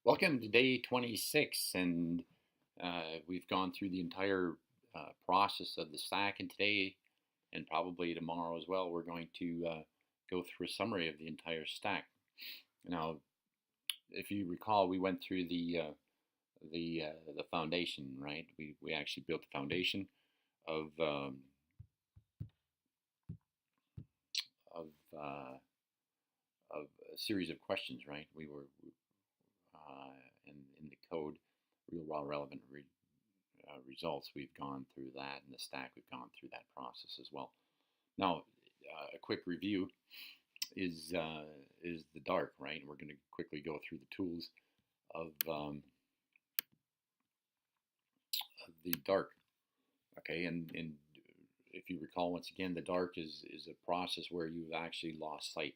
Welcome to day 26, and we've gone through the entire process of the stack. And today, and probably tomorrow as well, we're going to go through a summary of the entire stack. Now, if you recall, we went through the foundation, right? We actually built the foundation of of uh, of a series of questions, right? We were in the code, real raw relevant results. We've gone through that in the stack. We've gone through that process as well. Now, a quick review is the dark, right? We're going to quickly go through the tools of, of the dark. Okay, and if you recall, once again, the dark is a process where you've actually lost sight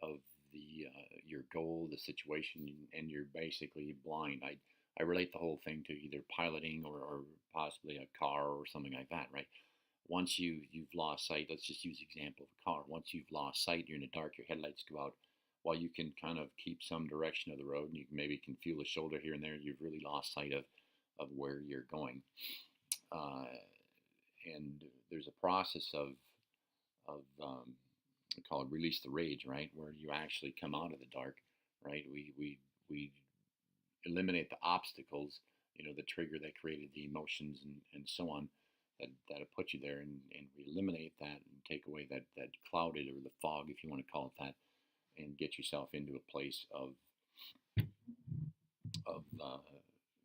of the your goal, the situation, and you're basically blind. I relate the whole thing to either piloting or possibly a car or something like that, right? Once you've lost sight, let's just use the example of a car. Once you've lost sight, you're in the dark, your headlights go out. While you can kind of keep some direction of the road, and you maybe can feel a shoulder here and there, you've really lost sight of where you're going. Uh, and there's a process of we call it release the rage, right? Where you actually come out of the dark, right? We eliminate the obstacles, the trigger that created the emotions and so on that have put you there, and we eliminate that and take away that clouded or the fog, if you want to call it that, and get yourself into a place of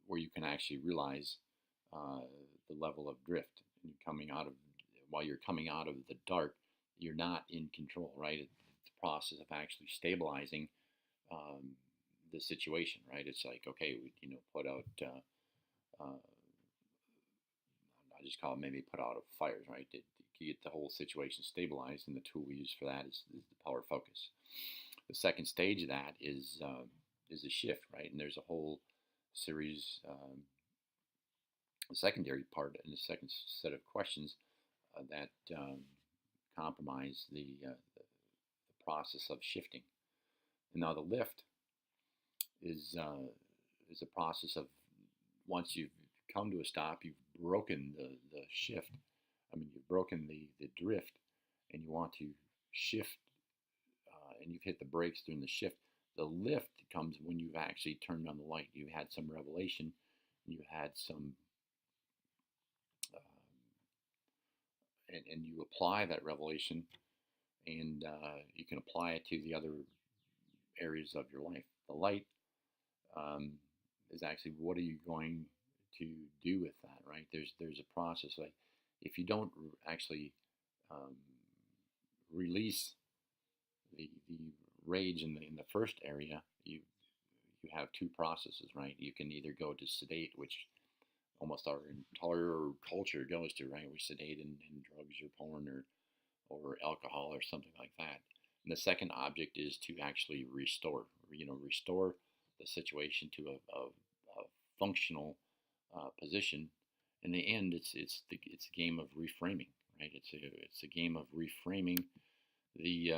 where you can actually realize uh, the level of drift. And you're coming out of while you're coming out of the dark, you're not in control, right? It's the process of actually stabilizing um, the situation, right? It's like, okay, we put out. I just call it maybe put out fires, right? To get the whole situation stabilized, and the tool we use for that is the power focus. The second stage of that is a shift, right? And there's a whole series, a secondary part, and the second set of questions that compromise the process of shifting. And now the lift is uh, is a process of once you've come to a stop, you've broken the shift. I mean, you've broken the drift, and you want to shift, and you've hit the brakes during the shift. The lift comes when you've actually turned on the light. You had some revelation, you had some, and you apply that revelation, and you can apply it to the other areas of your life. The light um, is actually what are you going to do with that, right? There's a process. Like if you don't actually um, release the rage in the first area, you have two processes, right? You can either go to sedate, which almost our entire culture goes to, right? We sedate in drugs or porn or alcohol or something like that. And the second object is to actually restore, restore the situation to a functional position. In the end, it's a game of reframing, right? It's a game of reframing the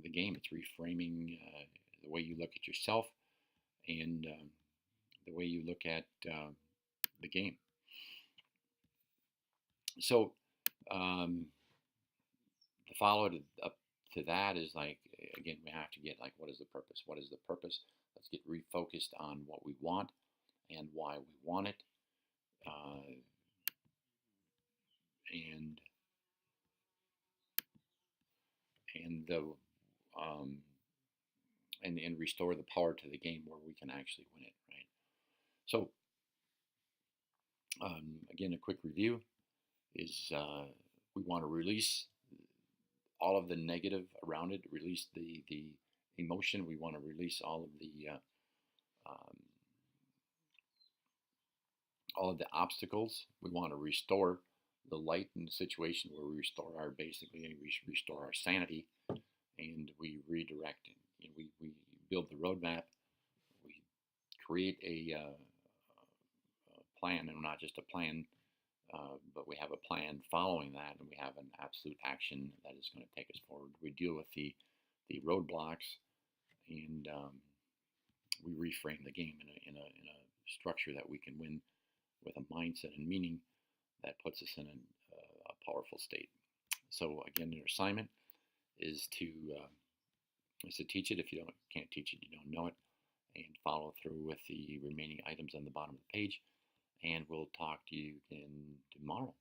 the game. It's reframing the way you look at yourself and the way you look at the game. So um, the follow up to that is like again we have to get like what is the purpose? What is the purpose? Let's get refocused on what we want and why we want it, uh, and and the um, and restore the power to the game where we can actually win it, right? So again, a quick review is we want to release all of the negative around it, release the emotion. We want to release um, all of the obstacles. We want to restore the light in the situation where we restore our basically we restore our sanity, and we redirect it. We build the roadmap. We create a plan, and not just a plan, but we have a plan following that, and we have an absolute action that is going to take us forward. We deal with the roadblocks, and we reframe the game in a structure that we can win with a mindset and meaning that puts us in a powerful state. So again, your assignment is to teach it. If you can't teach it, you don't know it, and follow through with the remaining items on the bottom of the page. And we'll talk to you again tomorrow.